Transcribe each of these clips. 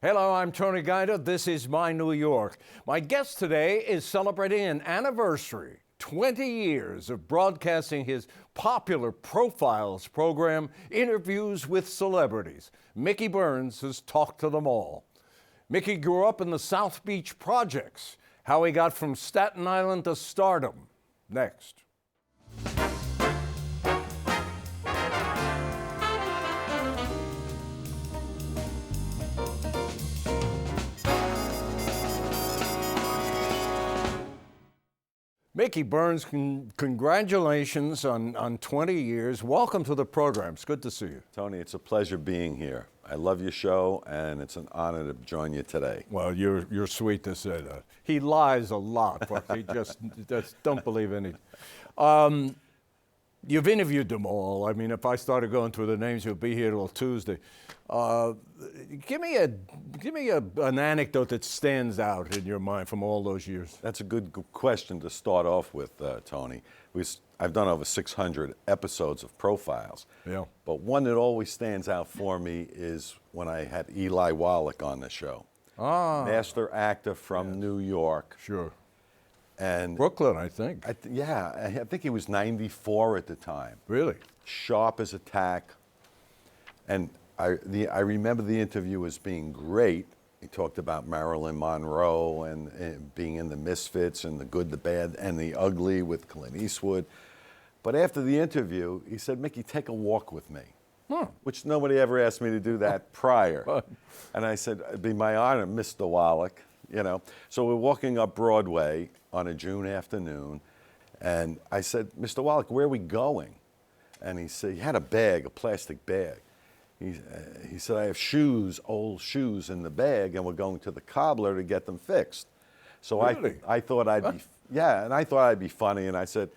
Hello, I'm Tony Guida. This is My New York. My guest today is celebrating an anniversary, 20 years of broadcasting his popular Profiles program, Interviews with Celebrities. Mickey Burns has talked to them all. Mickey grew up in the South Beach projects, how he got from Staten Island to stardom. Next. Mickey Burns, congratulations on 20 years. Welcome to the program. It's good to see you. Tony, it's a pleasure being here. I love your show, and it's an honor to join you today. Well, you're sweet to say that. He lies a lot, but he just don't believe anything. You've interviewed them all. I mean, if I started going through the names, you'll be here till Tuesday. Give me an anecdote that stands out in your mind from all those years. That's a good question to start off with, Tony. I've done over 600 episodes of Profiles. Yeah. But one that always stands out for me is when I had Eli Wallach on the show. Master actor from New York. Sure. And Brooklyn, I think. I think he was 94 at the time. Really? Sharp as a tack. And I remember the interview as being great. He talked about Marilyn Monroe and being in the Misfits and the good, the bad, and the ugly with Clint Eastwood. But after the interview, he said, Mickey, take a walk with me, which nobody ever asked me to do that prior. And I said, it'd be my honor, Mr. Wallach. You know, so we're walking up Broadway on a June afternoon, and I said, Mr. Wallach, where are we going? And he said, he had a bag, a plastic bag. He said, I have shoes, old shoes in the bag, and we're going to the cobbler to get them fixed. So really? I thought I'd be, and I thought I'd be funny, and I said,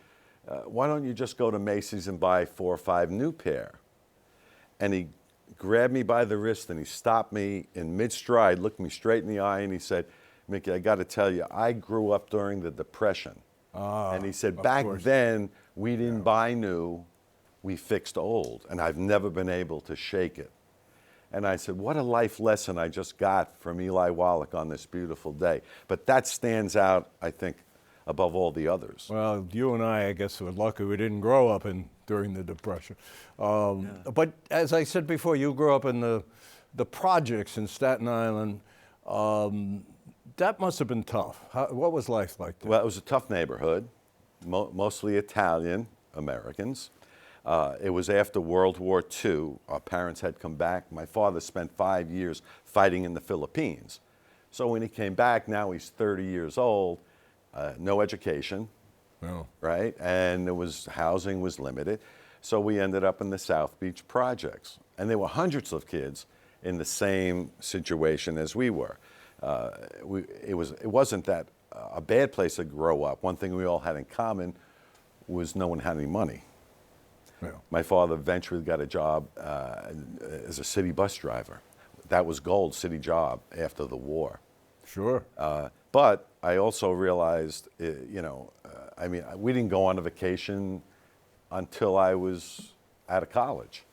why don't you just go to Macy's and buy 4 or 5 new pair? And he grabbed me by the wrist and he stopped me in mid-stride, looked me straight in the eye, and he said, Mickey, I got to tell you, I grew up during the Depression. And he said, back then, we didn't buy new, we fixed old, and I've never been able to shake it. And I said, what a life lesson I just got from Eli Wallach on this beautiful day. But that stands out, I think, above all the others. Well, you and I guess, were lucky we didn't grow up during the Depression. But as I said before, you grew up in the projects in Staten Island. That must have been tough. What was life like there? Well, it was a tough neighborhood, mostly Italian Americans. It was after World War II. Our parents had come back. My father spent 5 years fighting in the Philippines. So when he came back, now he's 30 years old, no education, right? And housing was limited. So we ended up in the South Beach projects. And there were hundreds of kids in the same situation as we were. It wasn't that a bad place to grow up. One thing we all had in common was no one had any money. Yeah. My father eventually got a job as a city bus driver. That was gold, city job after the war. Sure. But I also realized, I mean, we didn't go on a vacation until I was out of college.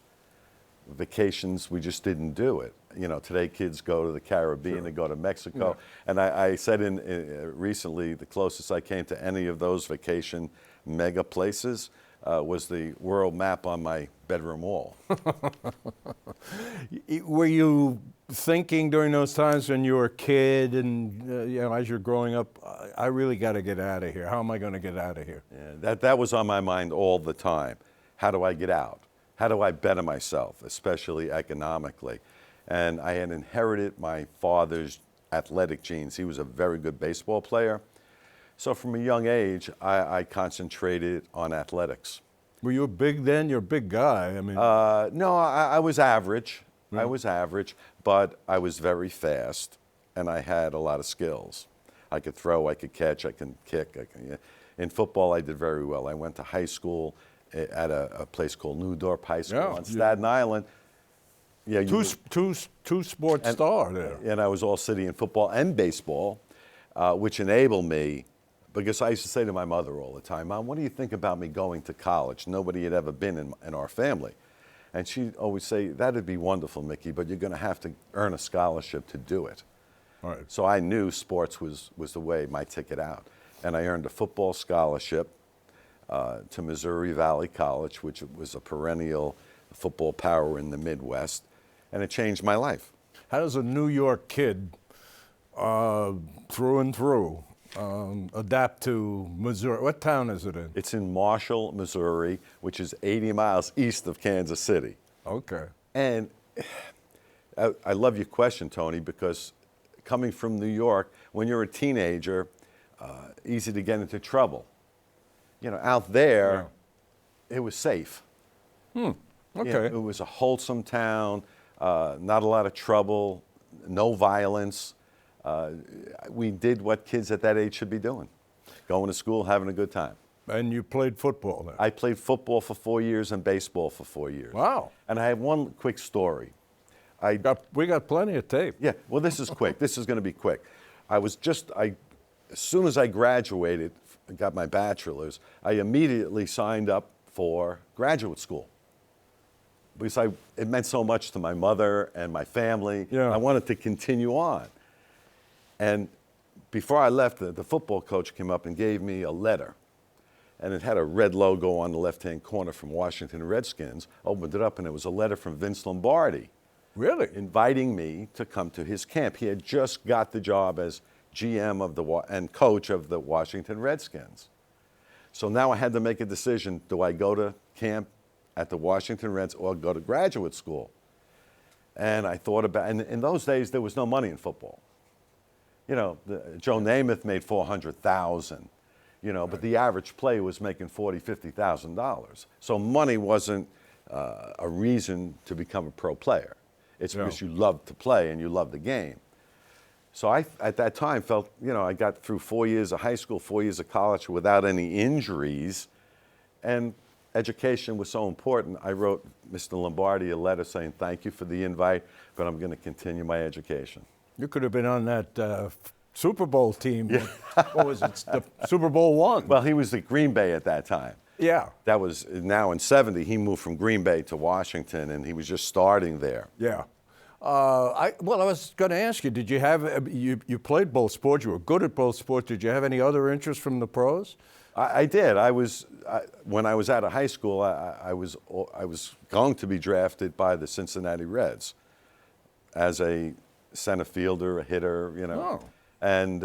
Vacations, we just didn't do it. You know, today kids go to the Caribbean, they go to Mexico. Yeah. And I said recently, the closest I came to any of those vacation mega places was the world map on my bedroom wall. Were you thinking during those times when you were a kid and as you're growing up, I really got to get out of here. How am I going to get out of here? Yeah, that was on my mind all the time. How do I get out? How do I better myself, especially economically? And I had inherited my father's athletic genes. He was a very good baseball player. So from a young age, I concentrated on athletics. Were you big then? You're a big guy. I mean, no, I was average. Right. I was average, but I was very fast, and I had a lot of skills. I could throw, I could catch, I can kick. In football, I did very well. I went to high school at a place called Newdorp High School on Staten Island. Yeah, two sports star there. And I was all city in football and baseball, which enabled me, because I used to say to my mother all the time, Mom, what do you think about me going to college? Nobody had ever been in our family. And she'd always say, that'd be wonderful, Mickey, but you're going to have to earn a scholarship to do it. Right. So I knew sports was the way, my ticket out. And I earned a football scholarship to Missouri Valley College, which was a perennial football power in the Midwest, and it changed my life. How does a New York kid, through and through, adapt to Missouri? What town is it in? It's in Marshall, Missouri, which is 80 miles east of Kansas City. Okay. And I love your question, Tony, because coming from New York, when you're a teenager, easy to get into trouble. You know, out there, it was safe. Okay. You know, it was a wholesome town, not a lot of trouble, no violence. We did what kids at that age should be doing, going to school, having a good time. And you played football then? I played football for 4 years and baseball for 4 years. Wow. And I have one quick story. We got plenty of tape. Yeah, well, this is quick. This is going to be quick. As soon as I graduated, got my bachelor's, I immediately signed up for graduate school because it meant so much to my mother and my family. Yeah. I wanted to continue on. And before I left, the football coach came up and gave me a letter. And it had a red logo on the left-hand corner from Washington Redskins. Opened it up, and it was a letter from Vince Lombardi. Really? Inviting me to come to his camp. He had just got the job as GM and coach of the Washington Redskins. So now I had to make a decision. Do I go to camp at the Washington Reds or go to graduate school? And I thought about, and in those days, there was no money in football. You know, Joe Namath made $400,000, you know, but the average player was making $40,000, $50,000. So money wasn't a reason to become a pro player. It's because you love to play and you love the game. So I, at that time, felt, you know, I got through 4 years of high school, 4 years of college without any injuries, and education was so important. I wrote Mr. Lombardi a letter saying, thank you for the invite, but I'm going to continue my education. You could have been on that Super Bowl team. Yeah. What was it? The Super Bowl I. Well, he was at Green Bay at that time. Yeah. That was, now in '70, he moved from Green Bay to Washington, and he was just starting there. Yeah. I was going to ask you, did you have, you played both sports, you were good at both sports, did you have any other interests from the pros? I did. When I was out of high school, I was going to be drafted by the Cincinnati Reds as a center fielder, a hitter, you know. Oh. And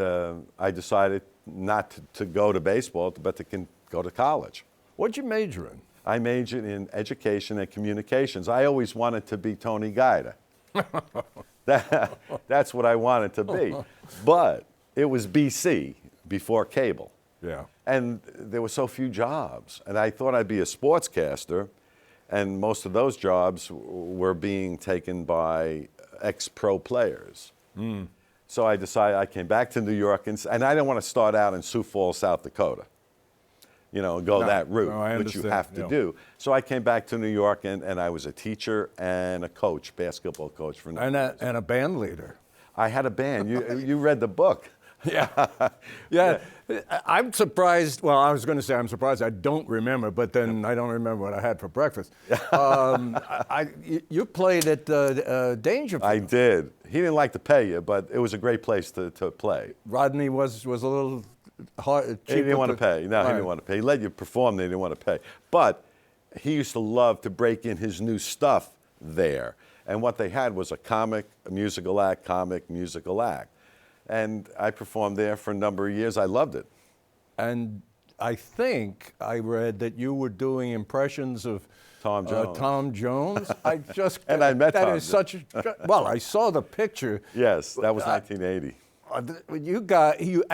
I decided not to go to baseball, but to go to college. What'd you major in? I majored in education and communications. I always wanted to be Tony Guida. That's what I wanted to be. But it was BC, before cable. Yeah. And there were so few jobs. And I thought I'd be a sportscaster, and most of those jobs were being taken by ex-pro players. Mm. So I decided, I came back to New York, and I didn't want to start out in Sioux Falls, South Dakota, you know, and go that route, which you have to do. So I came back to New York, and I was a teacher and a coach, basketball coach for and a band leader. I had a band. You read the book. Yeah. Yeah. I'm surprised. Well, I was going to say I'm surprised I don't remember, but then I don't remember what I had for breakfast. You played at Dangerfield. I did. He didn't like to pay you, but it was a great place to play. Rodney was a little hard. He didn't want to pay. No, he didn't want to pay. He let you perform, they didn't want to pay. But he used to love to break in his new stuff there. And what they had was a comic, a musical act, comic, musical act. And I performed there for a number of years. I loved it. And I think I read that you were doing impressions of Tom Jones. Tom Jones. I just and I met that Tom is such a, well, I saw the picture. Yes, that was 1980.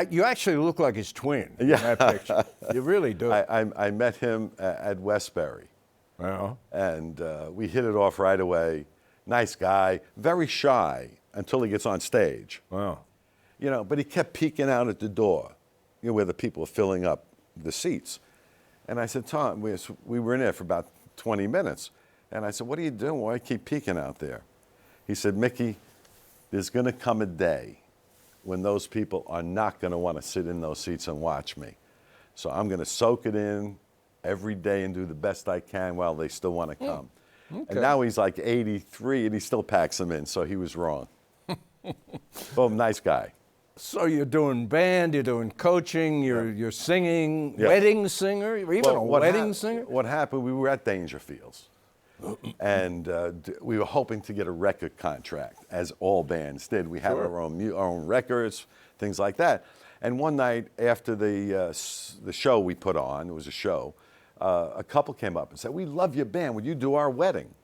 You actually look like his twin in that picture. You really do. I met him at Westbury. Well. And we hit it off right away. Nice guy, very shy until he gets on stage. Wow. You know, but he kept peeking out at the door, you know, where the people were filling up the seats. And I said, Tom, we were in there for about 20 minutes. And I said, what are you doing? Why do you keep peeking out there? He said, Mickey, there's going to come a day when those people are not going to want to sit in those seats and watch me. So I'm going to soak it in every day and do the best I can while they still want to come. And now he's like 83, and he still packs them in, so he was wrong. Well, nice guy. So you're doing band, you're doing coaching, you're singing, Yeah. wedding singer, you're even a wedding singer? What happened, we were at Dangerfields, and we were hoping to get a record contract, as all bands did. We had our own records, things like that. And one night after the show we put on, it was a show, a couple came up and said, "We love your band, would you do our wedding?"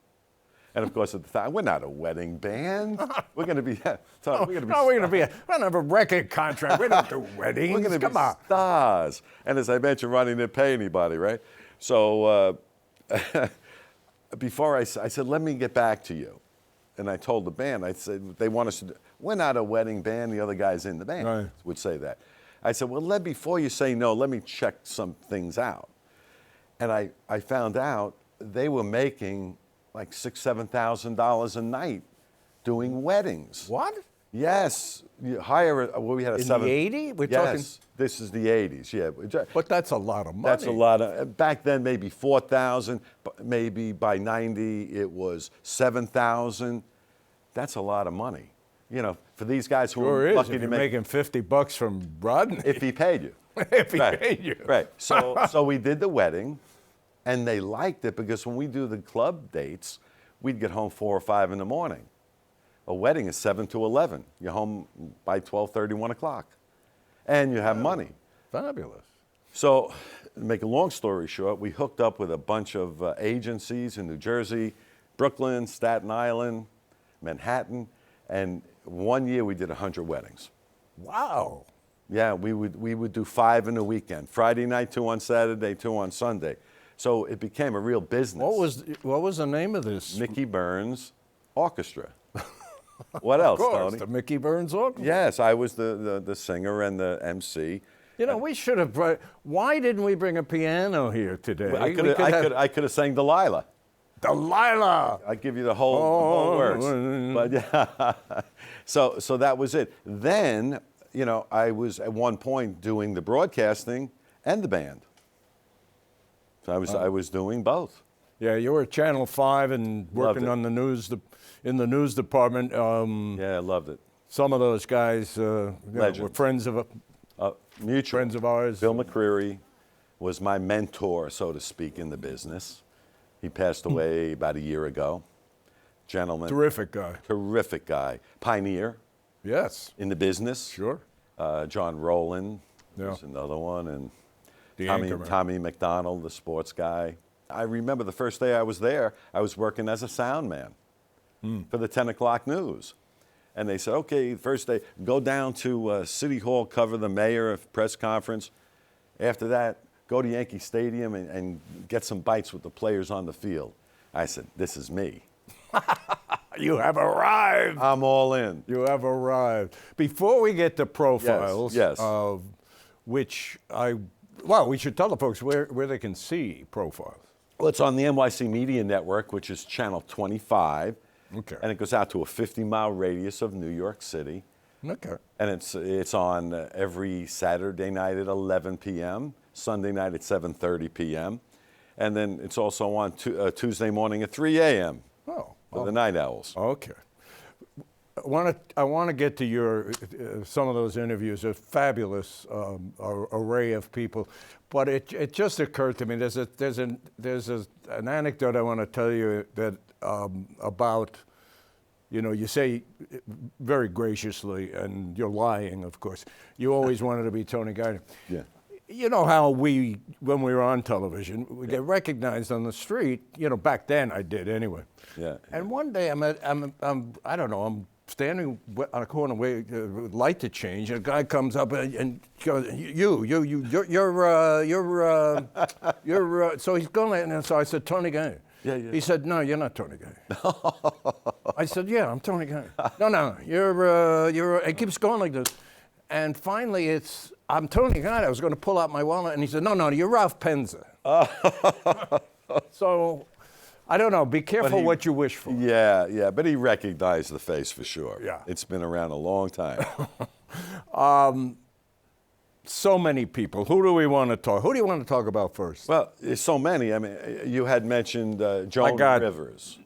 And of course, at the time, we're not a wedding band. We're going to be. We're going to have a record contract. We don't do weddings. We're going to be on. stars. And as I mentioned, Ronnie didn't pay anybody, right? So before I said, let me get back to you. And I told the band, I said, they want us to do, we're not a wedding band. The other guys in the band would say that. I said, well, before you say no, let me check some things out. And I found out they were making like $6,000, $7,000 a night doing weddings. What? Yes. You hire we had a in the 80s? We're talking. This is the 80s. Yeah. But that's a lot of money. That's a lot of. Back then, maybe 4,000. Maybe by 90, it was 7,000. That's a lot of money. You know, for these guys who are lucky to make. Making $50 from Rodney. If he paid you. If he paid you. Right. So we did the wedding. And they liked it because when we do the club dates, we'd get home 4 or 5 in the morning. A wedding is 7 to 11. You're home by 12:30, 1 o'clock. And you have money. Fabulous. So, to make a long story short, we hooked up with a bunch of agencies in New Jersey, Brooklyn, Staten Island, Manhattan. And one year we did 100 weddings. Wow. Yeah, we would do 5 in a weekend. Friday night, 2 on Saturday, 2 on Sunday. So it became a real business. What was the name of this? Mickey Burns Orchestra. What else, of course, Tony? The Mickey Burns Orchestra. Yes, I was the singer and the MC. You know, we should have. Why didn't we bring a piano here today? I could have sang Delilah. Delilah. I give you the whole words. But yeah, so that was it. Then, you know, I was at one point doing the broadcasting and the band. So I was doing both. Yeah, you were at Channel 5 and working on the news, in the news department. Yeah, I loved it. Some of those guys were friends of mutual friends of ours. Bill McCreary was my mentor, so to speak, in the business. He passed away about a year ago. Gentleman. Terrific guy. Terrific guy. Pioneer. Yes. In the business. Sure. John Rowland was another one. And Tommy McDonald, the sports guy. I remember the first day I was there, I was working as a sound man for the 10 o'clock news. And they said, okay, first day, go down to City Hall, cover the mayor press conference. After that, go to Yankee Stadium and get some bites with the players on the field. I said, this is me. You have arrived. I'm all in. You have arrived. Before we get to profiles, yes. Well, we should tell the folks where they can see profiles. Well, it's on the NYC Media Network, which is channel 25. Okay. And it goes out to a 50-mile radius of New York City. Okay. And it's on every Saturday night at 11 p.m., Sunday night at 7:30 p.m., and then it's also on Tuesday morning at 3 a.m. For the Night Owls. Okay. I want to get to your some of those interviews. A fabulous array of people, but it just occurred to me there's an anecdote I want to tell you that about, you know, you say very graciously, and you're lying, of course. You always wanted to be Tony Guida. Yeah. You know how when we were on television, we get recognized on the street. You know, back then I did anyway. Yeah. And one day I'm standing on a corner waiting for the light to change, and a guy comes up and goes, you're so he's going, and so I said, Tony Guida. Yeah. He said, no, you're not Tony Guida. I said, yeah, I'm Tony Guida. No, you're it keeps going like this. And finally I'm Tony Guida. I was going to pull out my wallet, and he said, no, you're Ralph Penza. So, I don't know. Be careful what you wish for. Yeah, but he recognized the face for sure. Yeah. It's been around a long time. So many people. Who do we want to talk? Who do you want to talk about first? Well, there's so many. I mean, you had mentioned Joan Rivers.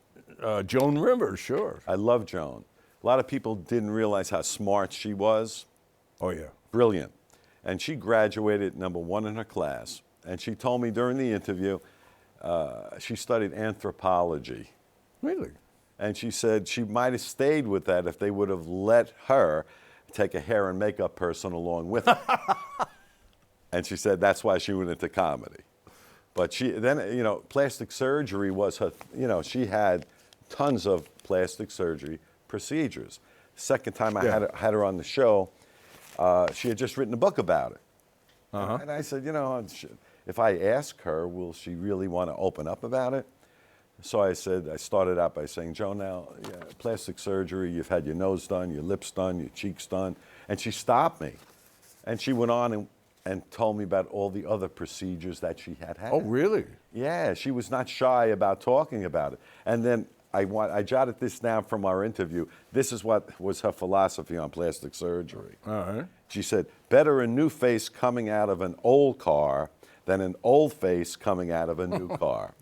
Joan Rivers, sure. I love Joan. A lot of people didn't realize how smart she was. Oh, yeah. Brilliant. And she graduated #1 in her class. And she told me during the interview, she studied anthropology. Really? And she said she might have stayed with that if they would have let her take a hair and makeup person along with her. And she said that's why she went into comedy. But she then, plastic surgery was her, she had tons of plastic surgery procedures. Second time I had her on the show, she had just written a book about it. Uh-huh. And I said, if I ask her, will she really want to open up about it? So I started out by saying, Joan, now, plastic surgery, you've had your nose done, your lips done, your cheeks done. And she stopped me. And she went on and told me about all the other procedures that she had had. Oh, really? Yeah, she was not shy about talking about it. And then I jotted this down from our interview. This is what was her philosophy on plastic surgery. All right. She said, better a new face coming out of an old car than an old face coming out of a new car.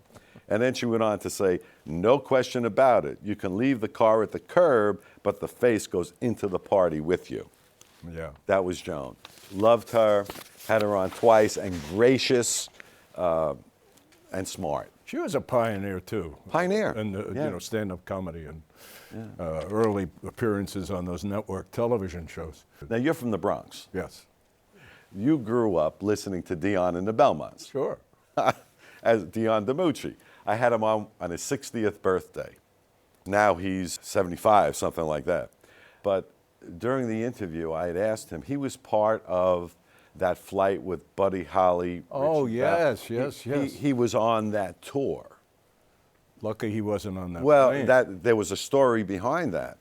And then she went on to say, no question about it. You can leave the car at the curb, but the face goes into the party with you. Yeah. That was Joan. Loved her, had her on twice, and gracious and smart. She was a pioneer, too. Pioneer. And, stand-up comedy and early appearances on those network television shows. Now, you're from the Bronx. Yes. You grew up listening to Dion and the Belmonts. Sure. As Dion DiMucci. I had him on his 60th birthday. Now he's 75, something like that. But during the interview, I had asked him, he was part of that flight with Buddy Holly. Oh, yes. He was on that tour. Lucky he wasn't on that plane. Well, there was a story behind that.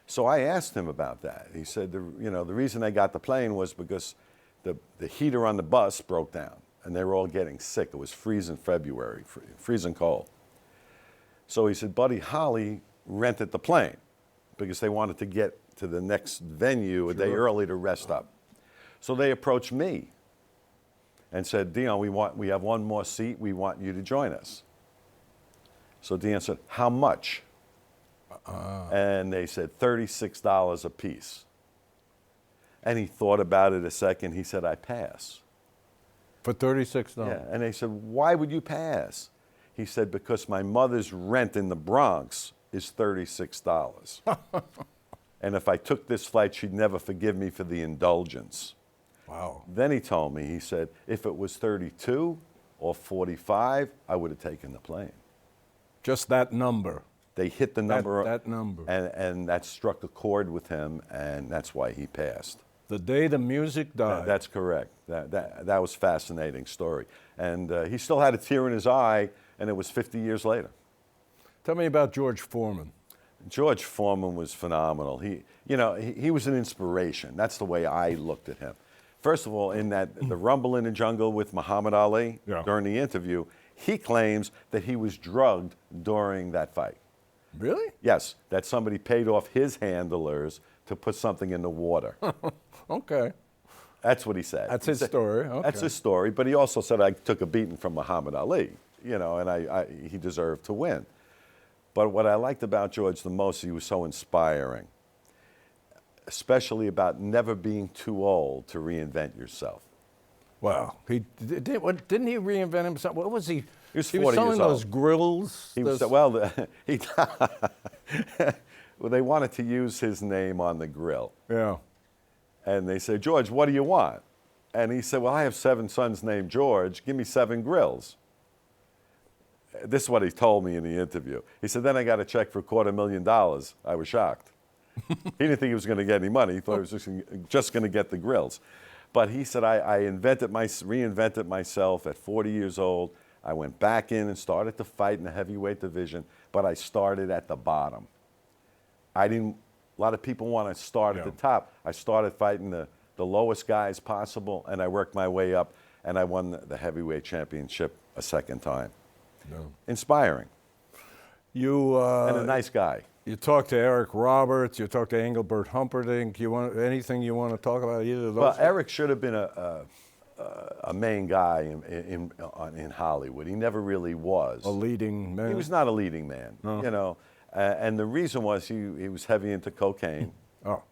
So I asked him about that. He said, the reason they got the plane was because the heater on the bus broke down. And they were all getting sick. It was freezing February, freezing cold. So he said, Buddy Holly rented the plane because they wanted to get to the next venue a day early to rest up. So they approached me and said, Dion, we have one more seat. We want you to join us. So Dion said, how much? And they said, $36 a piece. And he thought about it a second. He said, I pass. For $36? Yeah, and they said, why would you pass? He said, because my mother's rent in the Bronx is $36. And if I took this flight, she'd never forgive me for the indulgence. Wow. Then he told me, he said, if it was 32 or 45, I would have taken the plane. Just that number. They hit the number. That number. And that struck a chord with him, and that's why he passed. The day the music died. That's correct. That was a fascinating story. And he still had a tear in his eye, and it was 50 years later. Tell me about George Foreman. George Foreman was phenomenal. He was an inspiration. That's the way I looked at him. First of all, in the Rumble in the Jungle with Muhammad Ali, during the interview, he claims that he was drugged during that fight. Really? Yes, that somebody paid off his handlers to put something in the water. Okay. That's what he said. That's his story. Okay. That's his story. But he also said, I took a beating from Muhammad Ali, and he deserved to win. But what I liked about George the most, he was so inspiring, especially about never being too old to reinvent yourself. Wow. Didn't he reinvent himself? What was he? He was 40 he years was selling old. Those grills. Well, they wanted to use his name on the grill. Yeah. And they said, George, what do you want? And he said, well, I have 7 sons named George. Give me 7 grills. This is what he told me in the interview. He said, then I got a check for $250,000. I was shocked. He didn't think he was going to get any money. He thought he was just going to get the grills. But he said, I reinvented myself at 40 years old. I went back in and started to fight in the heavyweight division, but I started at the bottom. A lot of people want to start at the top. I started fighting the lowest guys possible, and I worked my way up, and I won the heavyweight championship a second time. No. Inspiring. And a nice guy. You talked to Eric Roberts. You talked to Engelbert Humperdinck. Anything you want to talk about either of those? Well, Eric should have been a main guy in Hollywood. He never really was. A leading man? He was not a leading man, you know. And the reason was he was heavy into cocaine. Oh.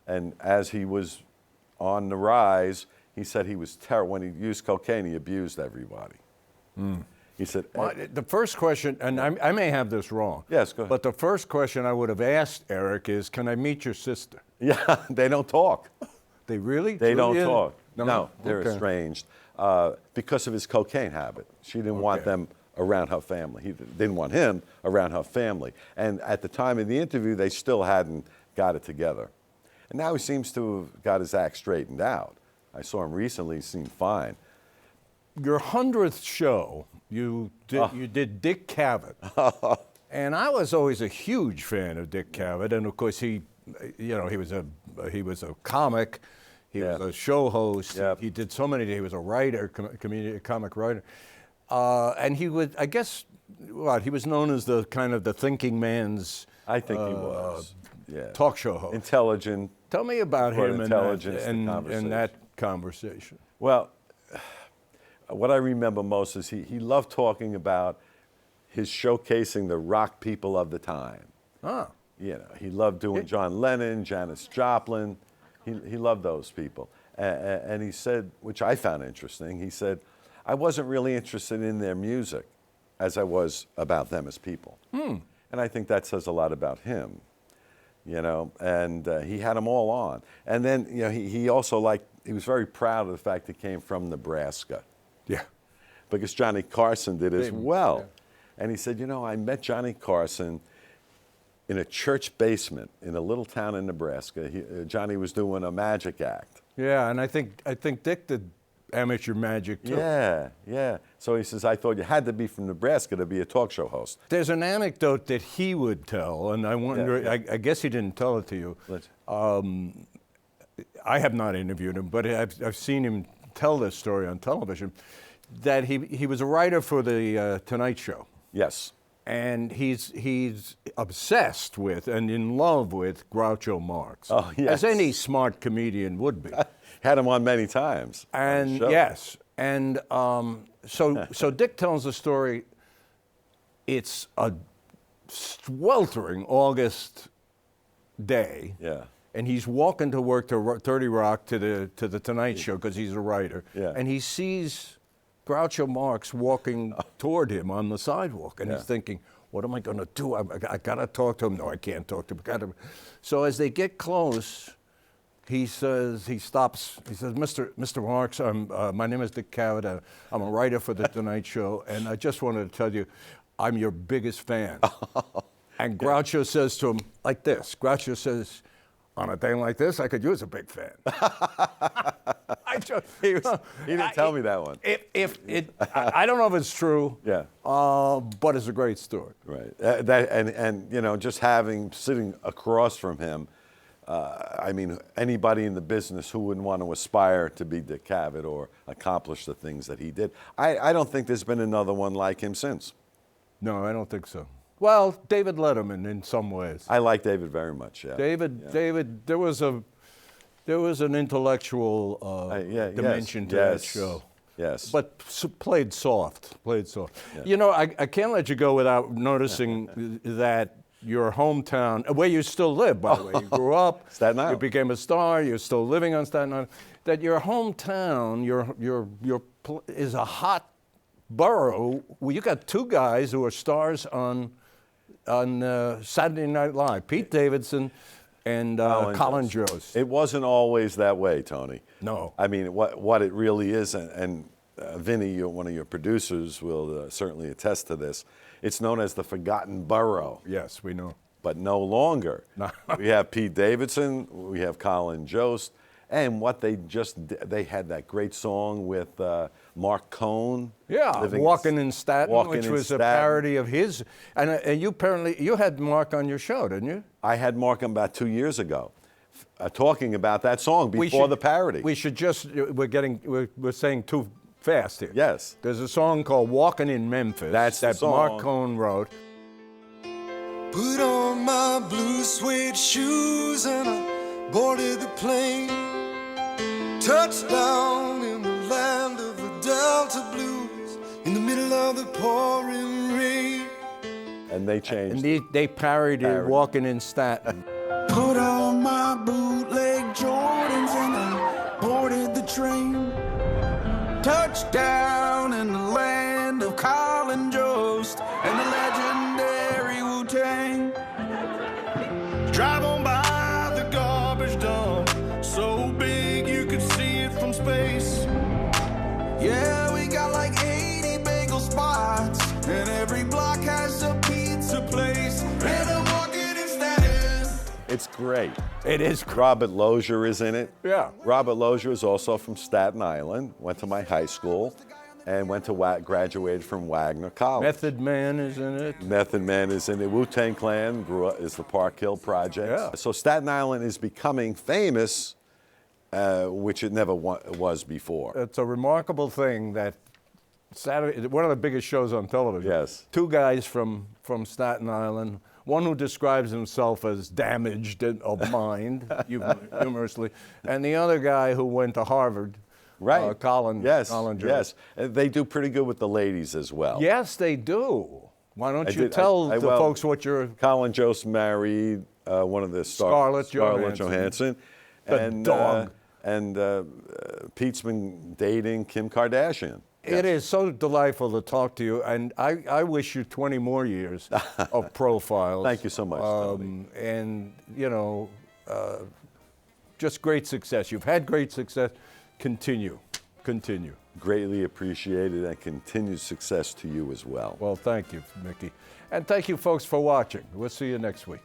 And as he was on the rise, he said he was terrible. When he used cocaine, he abused everybody. He said... Well, the first question, and I may have this wrong. Yes, go ahead. But the first question I would have asked Eric is, can I meet your sister? Yeah, they don't talk. They really? They don't talk. No, No, they're okay. estranged because of his cocaine habit. She didn't want them around her family. He didn't want him around her family. And at the time of the interview, they still hadn't got it together. And now he seems to have got his act straightened out. I saw him recently, he seemed fine. Your 100th show, you did Dick Cavett. And I was always a huge fan of Dick Cavett. And of course, he was a comic. He was a show host. Yep. He did so many. He was a writer, comic writer. And he would, I guess, he was known as the kind of the thinking man's. I think he was. Yeah. Talk show host. Intelligent. Tell me about him and that conversation. Well, what I remember most is he loved talking about his showcasing the rock people of the time. Ah. You know, he loved doing John Lennon, Janis Joplin. He loved those people. And he said, which I found interesting, he said, I wasn't really interested in their music as I was about them as people. And I think that says a lot about him, you know, and he had them all on. And then, you know, he also he was very proud of the fact he came from Nebraska. Yeah. Because Johnny Carson did as well. Yeah. And he said, you know, I met Johnny Carson in a church basement in a little town in Nebraska. Johnny was doing a magic act. Yeah, and I think Dick did amateur magic too. Yeah, yeah. So he says, I thought you had to be from Nebraska to be a talk show host. There's an anecdote that he would tell, and I wonder, I guess he didn't tell it to you. I have not interviewed him, but I've seen him tell this story on television, that he was a writer for the Tonight Show. Yes. And he's obsessed with and in love with Groucho Marx. Oh, yes. As any smart comedian would be. Had him on many times. And yes, and so Dick tells the story. It's a sweltering August day. Yeah. And he's walking to work to 30 Rock to the Tonight Show because he's a writer. Yeah. And he sees Groucho Marx walking toward him on the sidewalk, and he's thinking, what am I going to do? I got to talk to him. No, I can't talk to him. So as they get close, he stops. He says, Mr. Marx, my name is Dick Cavett. I'm a writer for the Tonight Show, and I just wanted to tell you, I'm your biggest fan. And Groucho says to him like this. Groucho says, on a day like this, I could use a big fan. He didn't tell me that one. I don't know if it's true. Yeah. But it's a great story. Right. And you know, just sitting across from him, I mean, anybody in the business who wouldn't want to aspire to be Dick Cavett or accomplish the things that he did. I don't think there's been another one like him since. No, I don't think so. Well, David Letterman in some ways. I like David very much. Yeah. David, there was an intellectual dimension to that show. Yes. But played soft. Yeah. You know, I can't let you go without noticing that your hometown, where you still live, by the way, you grew up, Staten Island. You became a star, you're still living on Staten Island, that your hometown, is a hot borough. Well, you got two guys who are stars on Saturday Night Live, Pete Davidson and Colin Jost. It wasn't always that way, Tony. No. I mean, what it really is, and Vinny, one of your producers, will certainly attest to this, it's known as the Forgotten Borough. Yes, we know. But no longer. No. We have Pete Davidson, we have Colin Jost, and what they had that great song with Mark Cohn. Yeah, Walking in Staten, which was a parody of his. And you had Mark on your show, didn't you? I had Mark on about 2 years ago, talking about that song before the parody. We should we're saying too fast here. Yes. There's a song called Walking in Memphis that Mark Cohn wrote. Put on my blue suede shoes and I boarded the plane. Touchdown in the land of the Delta Blues, in the middle of the pouring rain. And they changed. And they parodied Walking in Staten. Put on my bootleg Jordans and I boarded the train. Touchdown in the land of Colin Jost and the legendary Wu-Tang. Drive on by the garbage dump, so big you could see it from space. Yeah, we got like 80 bagel spots, and every block has a pizza place. And I'm walking in Staten. It's great. It is. Robert Lozier is in it. Yeah. Robert Lozier is also from Staten Island, went to my high school, and graduated from Wagner College. Method Man is in it. Method Man is in it. Wu-Tang Clan is the Park Hill Project. Yeah. So Staten Island is becoming famous, which it never was before. It's a remarkable thing that Saturday, one of the biggest shows on television. Yes. Two guys from Staten Island, one who describes himself as damaged of mind, humorously, and the other guy who went to Harvard. Right. Colin. Yes. Colin Jost. Yes. And they do pretty good with the ladies as well. Yes, they do. Why don't you tell the folks what you're... Colin Jost married one of the Scarlett Johansson. The dog. And Pete's been dating Kim Kardashian. It is so delightful to talk to you, and I wish you 20 more years of profiles. Thank you so much, Tony. And, just great success. You've had great success. Continue. Greatly appreciated, and continued success to you as well. Well, thank you, Mickey. And thank you, folks, for watching. We'll see you next week.